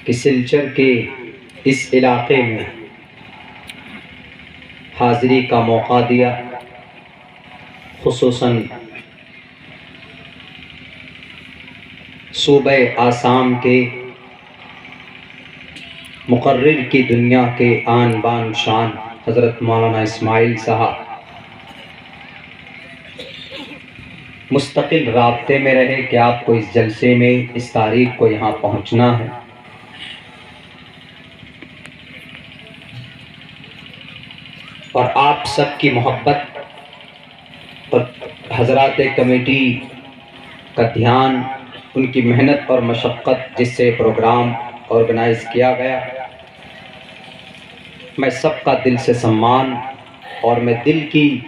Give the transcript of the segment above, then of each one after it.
کہ سلچر کے اس علاقے میں حاضری کا موقع دیا، خصوصاً صوبہ آسام کے مقرر کی دنیا کے آن بان شان حضرت مولانا اسماعیل صاحب مستقل رابطے میں رہے کہ آپ کو اس جلسے میں اس تاریخ کو یہاں پہنچنا ہے۔ اور آپ سب کی محبت اور حضرات کمیٹی کا دھیان، ان کی محنت اور مشقت جس سے پروگرام آرگنائز کیا گیا، میں سب کا دل سے سمان اور میں دل کی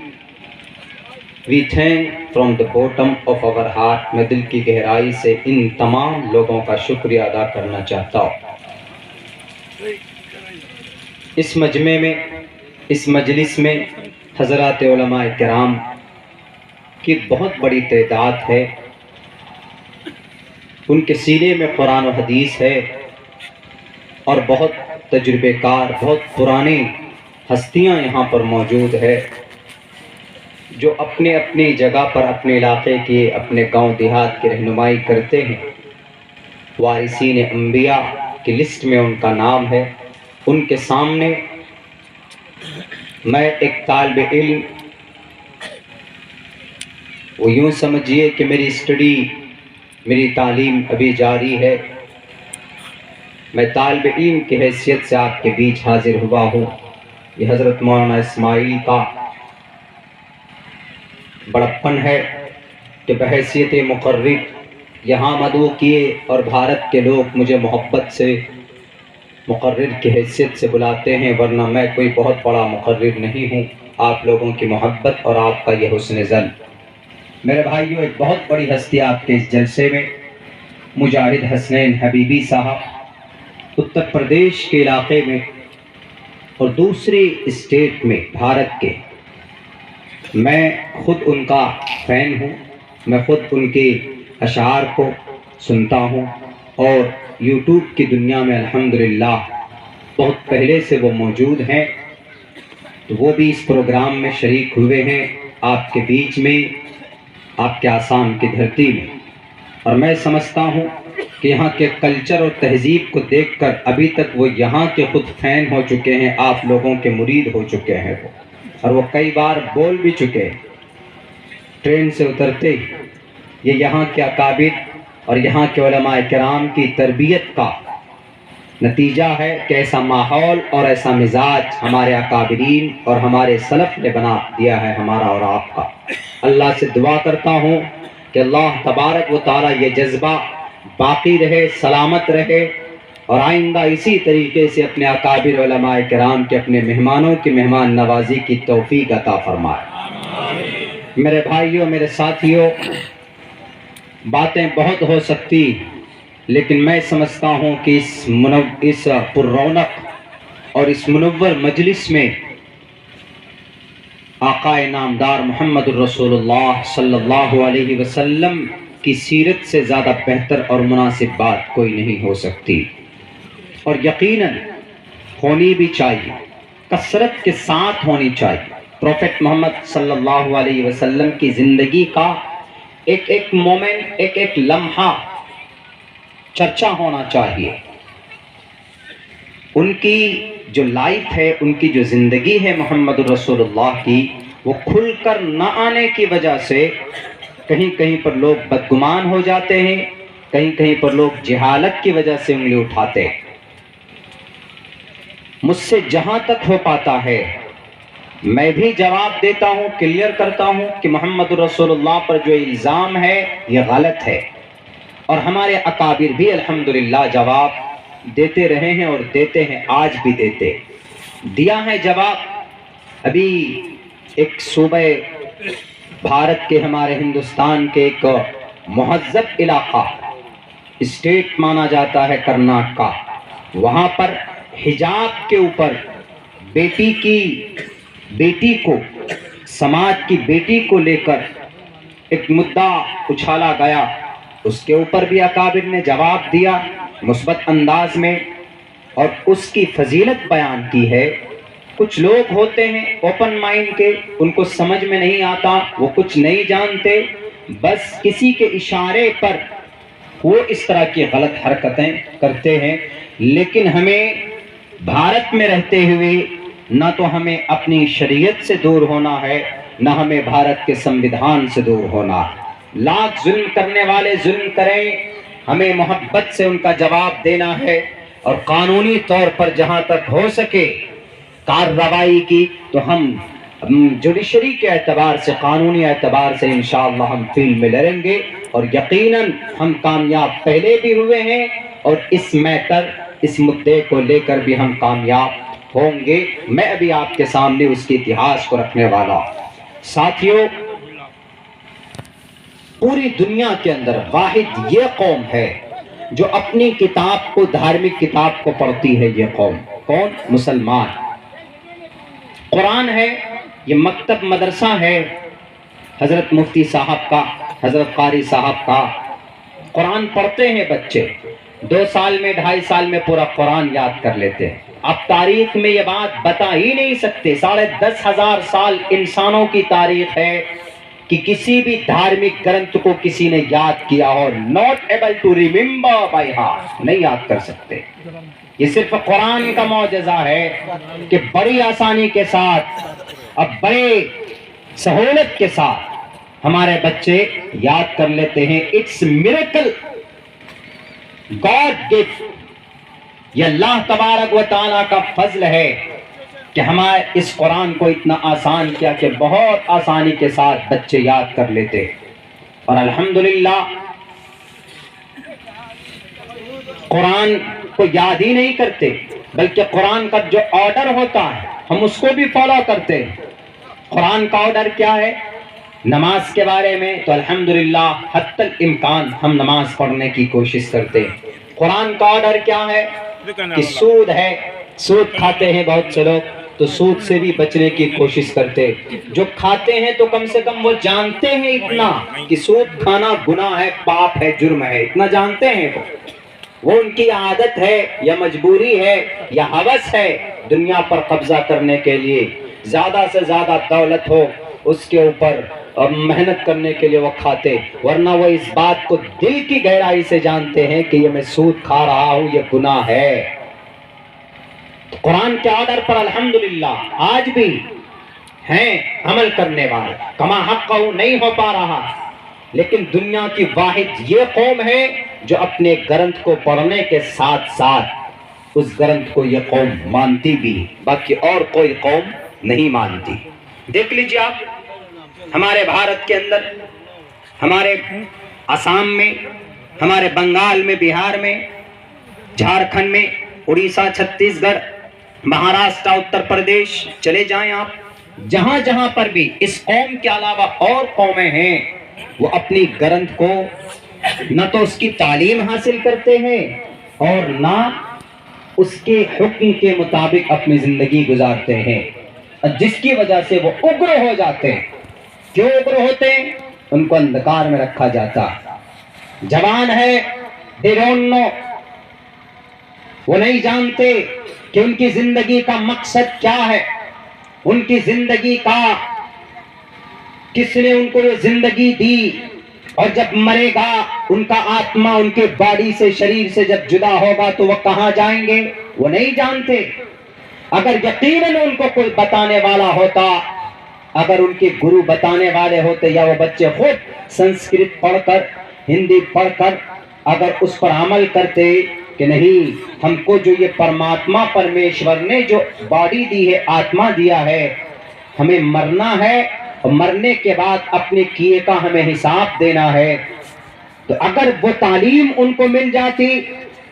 we thank from the bottom of our heart, میں دل کی گہرائی سے ان تمام لوگوں کا شکریہ ادا کرنا چاہتا ہوں۔ اس مجمع میں، اس مجلس میں حضرات علماء کرام کی بہت بڑی تعداد ہے، ان کے سینے میں قرآن و حدیث ہے، اور بہت تجربے کار، بہت پرانی ہستیاں یہاں پر موجود ہے جو اپنے اپنی جگہ پر اپنے علاقے کی، اپنے گاؤں دیہات کی رہنمائی کرتے ہیں۔ وارثین انبیاء کی لسٹ میں ان کا نام ہے۔ ان کے سامنے میں ایک طالب علم، وہ یوں سمجھیے کہ میری اسٹڈی، میری تعلیم ابھی جاری ہے، میں طالب علم کی حیثیت سے آپ کے بیچ حاضر ہوا ہوں۔ یہ حضرت مولانا اسماعیل کا بڑپن ہے کہ بحیثیت مقرر یہاں مدعو کیے، اور بھارت کے لوگ مجھے محبت سے مقرر کی حیثیت سے بلاتے ہیں، ورنہ میں کوئی بہت بڑا مقرر نہیں ہوں۔ آپ لوگوں کی محبت اور آپ کا یہ حسن ظن۔ میرے بھائیو، ایک بہت بڑی ہستی آپ کے اس جلسے میں، مجاہد حسنین حبیبی صاحب اتر پردیش کے علاقے میں اور دوسری اسٹیٹ میں بھارت کے، میں خود ان کا فین ہوں، میں خود ان کے اشعار کو سنتا ہوں، اور یوٹیوب کی دنیا میں الحمدللہ بہت پہلے سے وہ موجود ہیں، تو وہ بھی اس پروگرام میں شریک ہوئے ہیں آپ کے بیچ میں، آپ کے آسام کی دھرتی میں۔ اور میں سمجھتا ہوں کہ یہاں کے کلچر اور تہذیب کو دیکھ کر ابھی تک وہ یہاں کے خود فین ہو چکے ہیں، آپ لوگوں کے مرید ہو چکے ہیں وہ، اور وہ کئی بار بول بھی چکے ہیں ٹرین سے اترتے ہی۔ یہ یہاں کے اکابر اور یہاں کے علماء کرام کی تربیت کا نتیجہ ہے کہ ایسا ماحول اور ایسا مزاج ہمارے اکابرین اور ہمارے سلف نے بنا دیا ہے ہمارا اور آپ کا۔ اللہ سے دعا کرتا ہوں کہ اللہ تبارک و تعالی یہ جذبہ باقی رہے، سلامت رہے، اور آئندہ اسی طریقے سے اپنے اکابر علماء کرام کے اپنے مہمانوں کی مہمان نوازی کی توفیق عطا فرمائے۔ میرے بھائیوں، میرے ساتھیوں، باتیں بہت ہو سکتی، لیکن میں سمجھتا ہوں کہ اس پر رونق اور اس منور مجلس میں آقا نامدار محمد الرسول اللہ صلی اللہ علیہ وسلم کی سیرت سے زیادہ بہتر اور مناسب بات کوئی نہیں ہو سکتی، اور یقیناً ہونی بھی چاہیے، کثرت کے ساتھ ہونی چاہیے۔ پروفیٹ محمد صلی اللہ علیہ وسلم کی زندگی کا ایک ایک مومنٹ، ایک ایک لمحہ چرچا ہونا چاہیے۔ ان کی جو لائف ہے، ان کی جو زندگی ہے محمد الرسول اللہ کی، وہ کھل کر نہ آنے کی وجہ سے کہیں کہیں پر لوگ بدگمان ہو جاتے ہیں، کہیں کہیں پر لوگ جہالت کی وجہ سے انگلی اٹھاتے ہیں۔ مجھ سے جہاں تک ہو پاتا ہے میں بھی جواب دیتا ہوں، کلیئر کرتا ہوں کہ محمد رسول اللہ پر جو الزام ہے یہ غلط ہے، اور ہمارے اکابر بھی الحمدللہ جواب دیتے رہے ہیں اور دیتے ہیں، آج بھی دیتے دیا ہے جواب۔ ابھی ایک صوبہ بھارت کے، ہمارے ہندوستان کے ایک مہذب علاقہ، اسٹیٹ مانا جاتا ہے کرناٹکا، وہاں پر حجاب کے اوپر بیٹی کو، سماج کی بیٹی کو لے کر ایک مدعا اچھالا گیا، اس کے اوپر بھی اکابر نے جواب دیا۔ مثبت انداز میں اور اس کی فضیلت بیان کی ہے۔ کچھ لوگ ہوتے ہیں اوپن مائنڈ کے، ان کو سمجھ میں نہیں آتا، وہ کچھ نہیں جانتے، بس کسی کے اشارے پر وہ اس طرح کی غلط حرکتیں کرتے ہیں۔ لیکن ہمیں بھارت میں رہتے ہوئے نہ تو ہمیں اپنی شریعت سے دور ہونا ہے، نہ ہمیں بھارت کے سموِدھان سے دور ہونا ہے۔ لاکھ ظلم کرنے والے ظلم کریں، ہمیں محبت سے ان کا جواب دینا ہے، اور قانونی طور پر جہاں تک ہو سکے کارروائی کی تو ہم جوڈیشری کے اعتبار سے، قانونی اعتبار سے انشاءاللہ ہم فیلڈ میں لڑیں گے، اور یقیناً ہم کامیاب پہلے بھی ہوئے ہیں، اور اس میٹر، اس مدعے کو لے کر بھی ہم کامیاب ہوں گے۔ میں ابھی آپ کے سامنے اس کے اتہاس کو رکھنے والا ہوں۔ ساتھیوں، پوری دنیا کے اندر واحد یہ قوم ہے جو اپنی کتاب کو، دھارمک کتاب کو پڑھتی ہے۔ یہ قوم کون؟ مسلمان۔ قرآن ہے، یہ مکتب مدرسہ ہے حضرت مفتی صاحب کا، حضرت قاری صاحب کا۔ قرآن پڑھتے ہیں بچے، 2 سال میں، 2.5 سال میں پورا قرآن یاد کر لیتے ہیں۔ اب تاریخ میں یہ بات بتا ہی نہیں سکتے، 10,500 سال انسانوں کی تاریخ ہے کہ کسی بھی دھارمک گرنتھ کو کسی نے یاد کیا ہو، not able to remember by heart، نہیں یاد کر سکتے۔ یہ صرف قرآن کا معجزہ ہے کہ بڑی آسانی کے ساتھ، اب بڑے سہولت کے ساتھ ہمارے بچے یاد کر لیتے ہیں۔ اٹس میریکل، گاڈ گفٹ، یہ اللہ تبارک و تعالیٰ کا فضل ہے کہ ہمارے اس قرآن کو اتنا آسان کیا کہ بہت آسانی کے ساتھ بچے یاد کر لیتے، اور الحمدللہ قرآن کو یاد ہی نہیں کرتے، بلکہ قرآن کا جو آرڈر ہوتا ہے ہم اس کو بھی فالو کرتے ہیں۔ قرآن کا آرڈر کیا ہے؟ نماز کے بارے میں تو الحمدللہ حتی الامکان ہم نماز پڑھنے کی کوشش کرتے ہیں۔ قرآن کا آرڈر کیا ہے؟ کہ سود ہے، سود کھاتے ہیں بہت سے لوگ، تو سود سے بھی بچنے کی کوشش کرتے۔ جو کھاتے ہیں تو کم سے کم وہ جانتے ہیں اتنا کہ سود کھانا گناہ ہے، پاپ ہے، جرم ہے، اتنا جانتے ہیں وہ ان کی عادت ہے یا مجبوری ہے یا ہوس ہے دنیا پر قبضہ کرنے کے لیے، زیادہ سے زیادہ دولت ہو اس کے اوپر محنت کرنے کے لیے وہ کھاتے، ورنہ وہ اس بات کو دل کی گہرائی سے جانتے ہیں کہ یہ میں سود کھا رہا ہوں، یہ گناہ ہے۔ قرآن کے آرڈر پر الحمدللہ آج بھی ہیں عمل کرنے والے، کما حق نہیں ہو پا رہا، لیکن دنیا کی واحد یہ قوم ہے جو اپنے گرنتھ کو پڑھنے کے ساتھ ساتھ اس گرنتھ کو یہ قوم مانتی بھی، باقی اور کوئی قوم نہیں مانتی۔ دیکھ لیجیے آپ، ہمارے بھارت کے اندر، ہمارے آسام میں، ہمارے بنگال میں، بہار میں، جھارکھنڈ میں، اڑیسہ، چھتیس گڑھ، مہاراشٹر، اتر پردیش، چلے جائیں آپ، جہاں جہاں پر بھی اس قوم کے علاوہ اور قومیں ہیں، وہ اپنی گرنتھ کو نہ تو اس کی تعلیم حاصل کرتے ہیں اور نہ اس کے حکم کے مطابق اپنی زندگی گزارتے ہیں، جس کی وجہ سے وہ اگر ہو جاتے ہیں۔ کیوں اگر ہوتے ہیں؟ ان کو اندھکار میں رکھا جاتا ہے۔ جوان ہے، they don't know، وہ نہیں جانتے کہ ان کی زندگی کا مقصد کیا ہے، ان کی زندگی کا کس نے ان کو یہ زندگی دی، اور جب مرے گا ان کا آتما ان کے باڈی سے، شریر سے جب جدا ہوگا تو وہ کہاں جائیں گے، وہ نہیں جانتے۔ اگر یقیناً ان کو کوئی بتانے والا ہوتا، اگر ان کے گرو بتانے والے ہوتے، یا وہ بچے خود سنسکرت پڑھ کر، ہندی پڑھ کر اگر اس پر عمل کرتے کہ نہیں، ہم کو جو یہ پرماتما پرمیشور نے جو باڈی دی ہے، آتما دیا ہے، ہمیں مرنا ہے، اور مرنے کے بعد اپنے کیے کا ہمیں حساب دینا ہے، تو اگر وہ تعلیم ان کو مل جاتی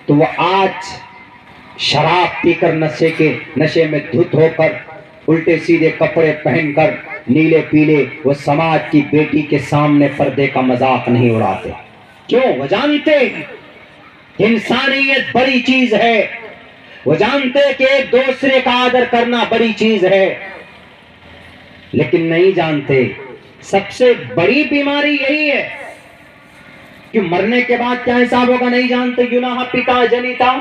تو وہ آج شراب پی کر، نشے میں دھت ہو کر، الٹے سیدھے کپڑے پہن کر، نیلے پیلے، وہ سماج کی بیٹی کے سامنے پردے کا مذاق نہیں اڑاتے۔ کیوں؟ وہ جانتے انسانیت بڑی چیز ہے، وہ جانتے کہ ایک دوسرے کا آدر کرنا بڑی چیز ہے، لیکن نہیں جانتے سب سے بڑی بیماری یہی ہے کہ مرنے کے بعد کیا حساب ہوگا نہیں جانتے. یوناہ پتا جنیتا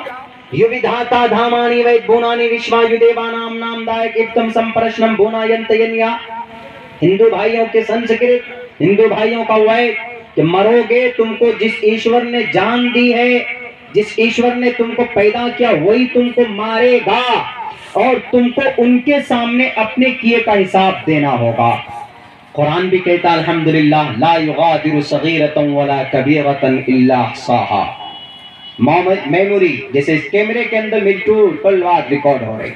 یویدھاتا دھامانی وید بونانی وشوایو دیوانام نام دائک اتم سمپرشنم بونا ینتینیا. ہندو بھائیوں کے سنسکرت، ہندو بھائیوں کا وید کہ مرو گے تم کو جس ایشور نے جان دی ہے، جس ایشور نے تم کو پیدا کیا وہی تم کو مارے گا اور تم کو ان کے سامنے اپنے کیے کا حساب دینا ہوگا. قرآن بھی کہتا الحمدللہ لا یغادر صغیرۃ ولا کبیرۃ الا احصاها. میموری جیسے اس کیمرے کے اندر میری ٹول بات ریکارڈ ہو رہی،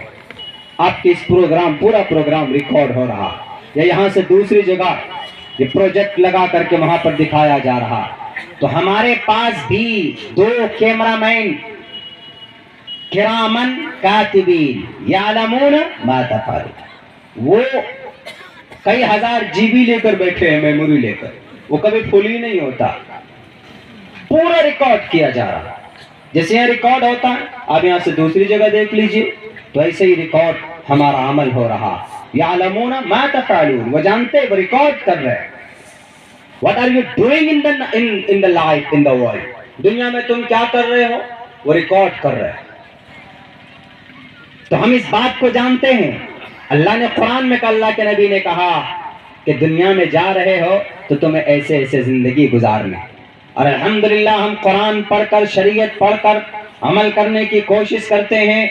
آپ کی اس پروگرام پورا پروگرام ریکارڈ ہو رہا، یا یہاں سے دوسری جگہ یہ پروجیکٹ لگا کر کے وہاں پر دکھایا جا رہا. تو ہمارے پاس بھی 2 کیمرہ مین کرامن کاتبین یعلمون ما تفعلون، وہ کئی ہزار جی بی لے کر بیٹھے ہیں، میموری لے کر، وہ کبھی فل ہی نہیں ہوتا، پورا ریکارڈ کیا جا رہا. جیسے یہاں ریکارڈ ہوتا ہے آپ یہاں سے دوسری جگہ دیکھ لیجئے تو ایسے ہی ریکارڈ ہمارا عمل ہو رہا. یعلمون ما تفعلون، وہ جانتے وہ ریکارڈ کر رہے. What are you doing in the life in the world؟ دنیا میں تم کیا کر رہے ہو وہ ریکارڈ کر رہے. تو ہم اس بات کو جانتے ہیں. اللہ نے قرآن میں کہا، اللہ کے نبی نے کہا کہ دنیا میں جا رہے ہو تو تمہیں ایسے ایسے زندگی گزارنے. اور الحمدللہ ہم قرآن پڑھ کر شریعت پڑھ کر عمل کرنے کی کوشش کرتے ہیں.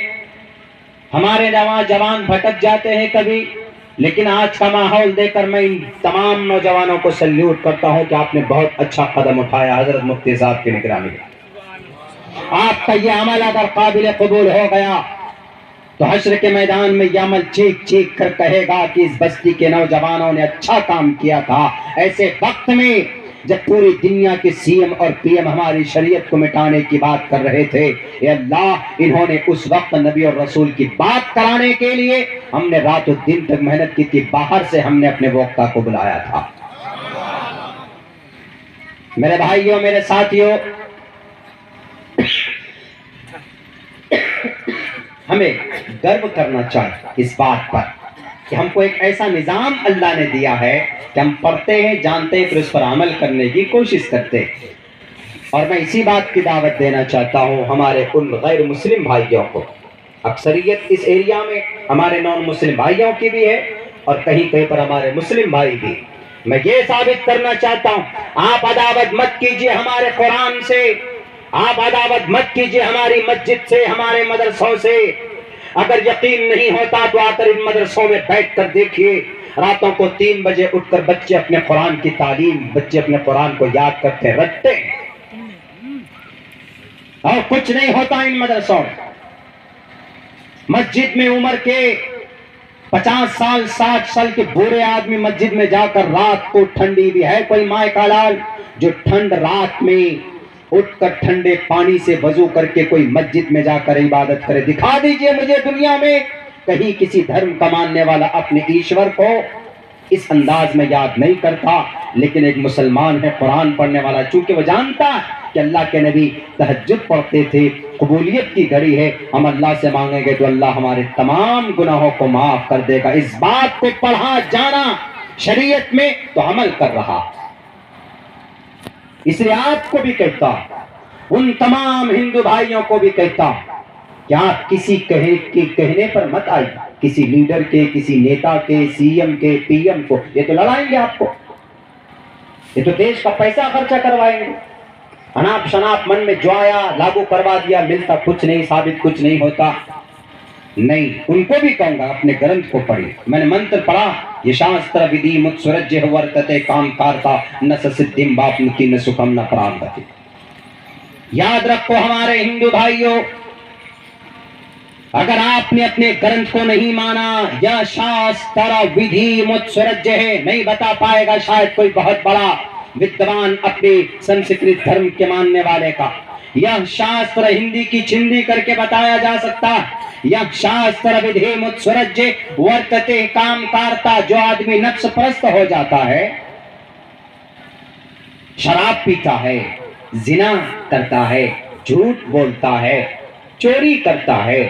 ہمارے جوان بھٹک جاتے ہیں کبھی، لیکن آج کا ماحول دیکھ کر میں ان تمام نوجوانوں کو سلیوٹ کرتا ہوں کہ آپ نے بہت اچھا قدم اٹھایا حضرت مفتی صاحب کی نگرانی میں. آپ کا یہ عمل اگر قابل قبول ہو گیا تو حشر کے میدان میں یہ عمل چیخ چیخ کر کہے گا کہ اس بستی کے نوجوانوں نے اچھا کام کیا تھا. ایسے وقت میں جب پوری دنیا کے سی ایم اور پی ایم ہماری شریعت کو مٹانے کی بات کر رہے تھے، اے اللہ انہوں نے اس وقت نبی اور رسول کی بات کرانے کے لیے ہم نے رات و دن تک محنت کی تھی، باہر سے ہم نے اپنے وقتا کو بلایا تھا. میرے بھائیوں، میرے ساتھیوں، ہمیں گرو کرنا چاہیے اس بات پر کہ ہم کو ایک ایسا نظام اللہ نے دیا ہے کہ ہم پڑھتے ہیں، جانتے ہیں، پھر اس پر عمل کرنے کی کوشش کرتے ہیں. اور میں اسی بات کی دعوت دینا چاہتا ہوں ہمارے ان غیر مسلم بھائیوں کو. اکثریت اس ایریا میں ہمارے نان مسلم بھائیوں کی بھی ہے اور کہیں کہیں پر ہمارے مسلم بھائی بھی. میں یہ ثابت کرنا چاہتا ہوں، آپ عداوت مت کیجئے ہمارے قرآن سے، آپ عداوت مت کیجئے ہماری مسجد سے، ہمارے مدرسوں سے. اگر یقین نہیں ہوتا تو آ کر ان مدرسوں میں بیٹھ کر دیکھیے، راتوں کو 3 بجے اٹھ کر بچے اپنے قرآن کی تعلیم، بچے اپنے قرآن کو یاد کرتے رٹتے، اور کچھ نہیں ہوتا ان مدرسوں میں. مسجد میں عمر کے 50 سال 60 سال کے بوڑھے آدمی مسجد میں جا کر رات کو ٹھنڈی بھی ہے کوئی مائے کا لال جو ٹھنڈ رات میں اٹھ کر ٹھنڈے پانی سے وضو کر کے کوئی مسجد میں جا کر عبادت کرے. دکھا دیجئے مجھے دنیا میں کہیں کسی دھرم کا ماننے والا اپنے ایشور کو اس انداز میں یاد نہیں کرتا. لیکن ایک مسلمان ہے قرآن پڑھنے والا، چونکہ وہ جانتا ہے کہ اللہ کے نبی تہجد پڑھتے تھے، قبولیت کی گھڑی ہے، ہم اللہ سے مانگیں گے تو اللہ ہمارے تمام گناہوں کو معاف کر دے گا. اس بات کو پڑھا جانا شریعت میں تو عمل کر رہا. اس لیے آپ کو بھی کہتا، ان تمام ہندو بھائیوں کو بھی کہتا کہ آپ کسی کہنے پر مت آئیے، کسی لیڈر کے، کسی نیتا کے، سی ایم کے، پی ایم کو. یہ تو لڑائیں گے آپ کو، یہ تو دیش کا پیسہ خرچہ کروائیں گے. اناپ شناپ من میں جو آیا لاگو کروا دیا، ملتا کچھ نہیں، ثابت کچھ نہیں ہوتا. نہیں، ان کو بھی کہوں گا اپنے گرنتھ کو پڑھیں. میں نے منتر پڑھا، یہ شاستر ودھی متسورج ورتتے کام کارتا نہ سدھیم باپنتی نہ سکھم نہ پرانگتی. یاد رکھو ہمارے ہندو بھائیوں، اگر آپ نے اپنے گرنتھ کو نہیں مانا، یا شاستر ودھی متسورج ہے، نہیں بتا پائے گا شاید کوئی بہت بڑا ودوان اپنے سنسکرت دھرم کے ماننے والے کا. یہ شاستر ہندی کی چھندی کر کے بتایا جا سکتا. یہ شاستر ودھی متسورج ورتتے کام کارتا، جو آدمی نفس پرست ہو جاتا ہے، شراب پیتا ہے، زنا کرتا ہے، جھوٹ بولتا ہے، چوری کرتا ہے،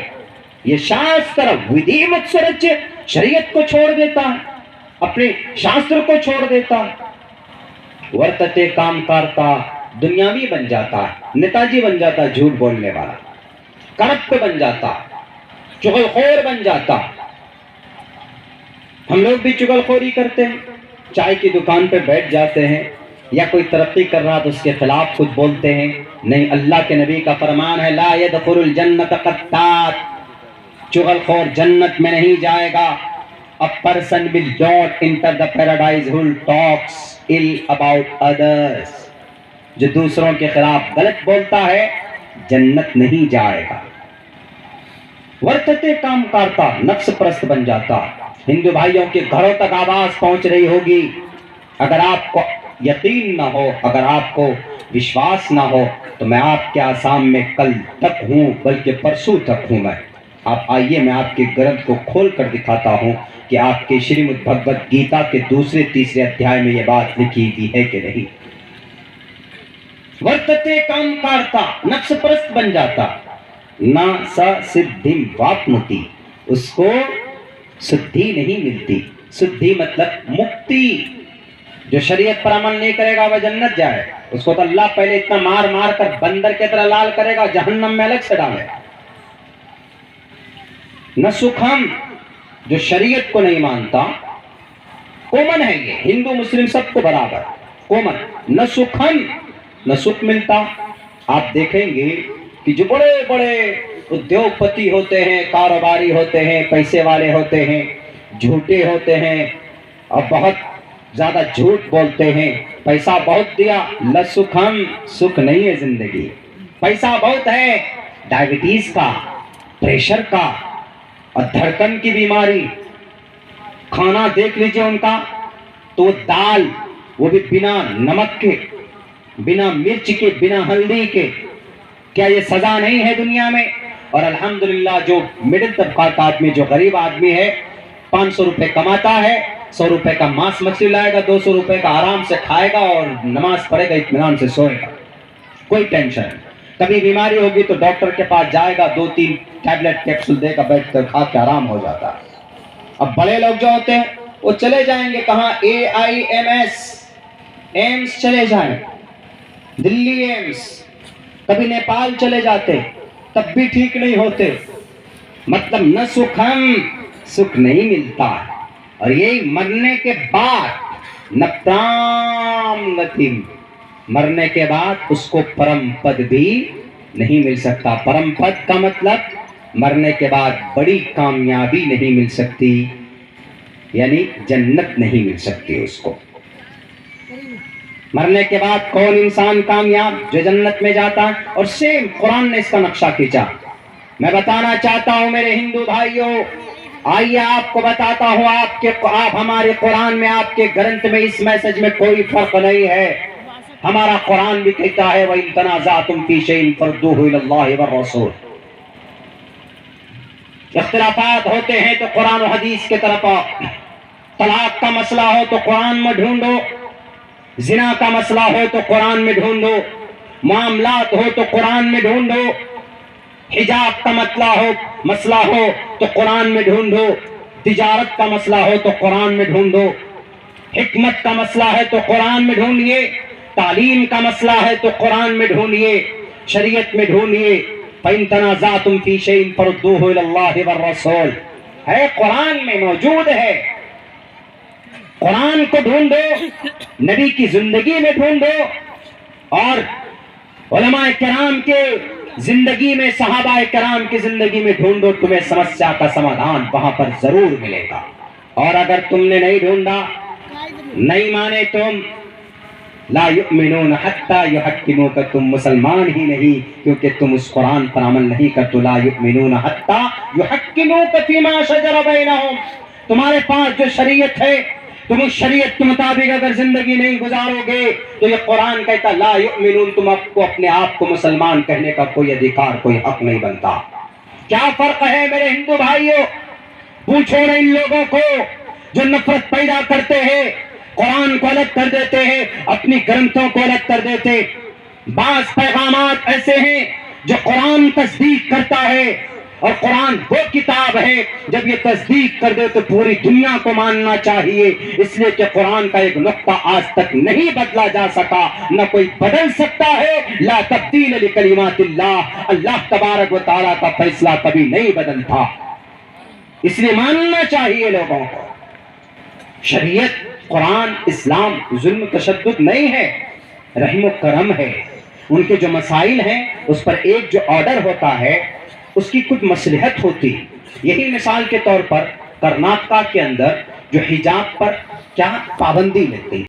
یہ شاستر ودھی متسورج شریعت کو چھوڑ دیتا ہے، اپنے شاستر کو چھوڑ دیتا ہے. ورتتے کام کارتا، دنیاوی بن جاتا ہے، نیتاجی بن جاتا ہے، جھوٹ بولنے والا، کرپٹ بن جاتا، چغل خور بن جاتا۔ ہم لوگ بھی چغل خوری کرتے ہیں، چائے کی دکان پہ بیٹھ جاتے ہیں، یا کوئی ترقی کر رہا تو اس کے خلاف کچھ بولتے ہیں۔ نہیں، اللہ کے نبی کا فرمان ہے لا يدخل الجنت قطات، چغل خور جنت میں نہیں جائے گا۔ A person will not enter the paradise who talks ill about others، جو دوسروں کے خلاف غلط بولتا ہے جنت نہیں جائے گا۔ ورتتے کام کرتا، نفس پرست بن جاتا۔ ہندو بھائیوں کے گھروں تک آواز پہنچ رہی ہوگی، اگر آپ کو یقین نہ ہو، اگر آپ کو وشواس نہ ہو تو میں آپ کے آسام میں کل تک ہوں، بلکہ پرسوں تک ہوں میں۔ آپ آئیے، میں آپ کے گرنتھ کو کھول کر دکھاتا ہوں کہ آپ کے شریمد بھگوت گیتا کے دوسرے تیسرے ادھیائے میں یہ بات لکھی گئی ہے کہ نہیں۔ ورتتے کام کارتا، نفس پرست بن جاتا، نہ سا سدھیم واپنوتی، اس کو سدھی نہیں ملتی۔ سدھی مطلب مکتی۔ جو شریعت پر عمل نہیں کرے گا وہ جنت جائے، اس کو تو اللہ پہلے اتنا مار مار کر بندر کی طرح لال کرے گا، جہنم میں الگ سے ڈالے گا۔ نہ سکھم، جو شریعت کو نہیں مانتا، کومن ہے یہ، ہندو مسلم سب کو برابر کومن، نہ سکھم، نہ سکھ ملتا۔ آپ دیکھیں گے کہ جو بڑے بڑے ادیوگ پتی ہوتے ہیں، کاروباری ہوتے ہیں، پیسے والے ہوتے ہیں، جھوٹے ہوتے ہیں اور بہت زیادہ جھوٹ بولتے ہیں، پیسہ بہت دیا، لسکھم، سکھ نہیں ہے زندگی۔ پیسہ بہت ہے، ڈائبٹیز کا، پریشر کا اور دھڑکن کی بیماری۔ کھانا دیکھ لیجئے ان کا تو دال، وہ بھی بنا نمک کے، بنا مرچ کے، بنا ہلدی کے۔ کیا یہ سزا نہیں ہے دنیا میں؟ اور الحمدللہ جو مڈل طبقہ کا آدمی، جو غریب آدمی ہے، 500 روپے کماتا ہے، 100 روپے کا ماس مچھلی لائے گا، 200 روپے کا آرام سے کھائے گا اور نماز پڑھے گا، اطمینان سے سوئے گا، کوئی ٹینشن نہیں۔ کبھی بیماری ہوگی تو ڈاکٹر کے پاس جائے گا، 2-3 ٹیبلٹ کیپسول دے گا، بیٹھ کر کھا کے آرام ہو جاتا ہے۔ اب بڑے لوگ جو ہوتے ہیں وہ چلے جائیں گے کہاں، AIMS، ایمس چلے جائیں، دلی ایمس، کبھی نیپال چلے جاتے، تب بھی ٹھیک نہیں ہوتے۔ مطلب نہ سکھم، سکھ نہیں ملتا، اور یہی مرنے کے بعد نہ پرام گتیم، مرنے کے بعد اس کو پرم پد بھی نہیں مل سکتا۔ پرم پد کا مطلب مرنے کے بعد بڑی کامیابی نہیں مل سکتی، یعنی جنت نہیں مل سکتی اس کو۔ مرنے کے بعد کون انسان کامیاب؟ جو جنت میں جاتا ہے۔ اور سیم قرآن نے اس کا نقشہ کھینچا۔ میں بتانا چاہتا ہوں میرے ہندو بھائیوں، آئیے آپ کو بتاتا ہوں، آپ ہمارے قرآن میں، آپ کے گرنتھ میں، اس میسج میں کوئی فرق نہیں ہے۔ ہمارا قرآن بھی کہتا ہے وَإِن تَنَازَعْتُمْ فِي شَيْءٍ فَرُدُّوهُ إِلَى اللَّهِ وَالرَّسُولِ۔ اختلافات ہوتے ہیں تو قرآن و حدیث کے طرف آؤ۔ طلاق کا مسئلہ ہو تو قرآن میں ڈھونڈو، زنا کا مسئلہ ہو تو قرآن میں ڈھونڈو، معاملات ہو تو قرآن میں ڈھونڈو، حجاب کا مسئلہ ہو تو قرآن میں ڈھونڈو، تجارت کا مسئلہ ہو تو قرآن میں ڈھونڈو، حکمت کا مسئلہ ہے تو قرآن میں ڈھونڈیے، تعلیم کا مسئلہ ہے تو قرآن میں ڈھونڈیے، شریعت میں ڈھونڈیے۔ فَإِن تَنَازَعْتُمْ فِي شَيْءٍ فَرُدُّوهُ إِلَى اللَّهِ وَالرَّسُولِ، ہے قرآن میں موجود ہے۔ قرآن کو ڈھونڈو، نبی کی زندگی میں ڈھونڈو، اور علماء کرام کے زندگی میں، صحابہ کرام کی زندگی میں ڈھونڈو، تمہیں سمسیا کا سمادھان وہاں پر ضرور ملے گا۔ اور اگر تم نے نہیں ڈھونڈا، نہیں مانے تم، لا یؤمنون حتی یحکموک، تم مسلمان ہی نہیں کیونکہ تم اس قرآن پر عمل نہیں کرتے۔ لا یؤمنون حتی یحکموک فیما شجر بینہم، تمہارے پاس جو شریعت ہے، تم اس شریعت کے مطابق اگر زندگی نہیں گزارو گے تو یہ قرآن کہتا لا یؤمنون، تم کو اپنے آپ کو مسلمان کہنے کا کوئی ادھیکار، کوئی حق نہیں بنتا۔ کیا فرق ہے میرے ہندو بھائیوں؟ پوچھو نا ان لوگوں کو جو نفرت پیدا کرتے ہیں، قرآن کو الگ کر دیتے ہیں، اپنی گرنتھوں کو الگ کر دیتے۔ بعض پیغامات ایسے ہیں جو قرآن تصدیق کرتا ہے اور قرآن وہ کتاب ہے جب یہ تصدیق کر دے تو پوری دنیا کو ماننا چاہیے، اس لیے کہ قرآن کا ایک نقطہ آج تک نہیں بدلا جا سکا، نہ کوئی بدل سکتا ہے۔ لا تبدیل لکلمات اللہ، اللہ تبارک و تعالیٰ کا فیصلہ کبھی نہیں بدلتا، اس لیے ماننا چاہیے لوگوں کو۔ شریعت، قرآن، اسلام ظلم تشدد نہیں ہے، رحم و کرم ہے۔ ان کے جو مسائل ہیں اس پر ایک جو آرڈر ہوتا ہے اس کی کچھ مصلحت ہوتی ہے۔ یہی مثال کے طور پر کرناٹکا کے اندر جو حجاب پر کیا پابندی لگتی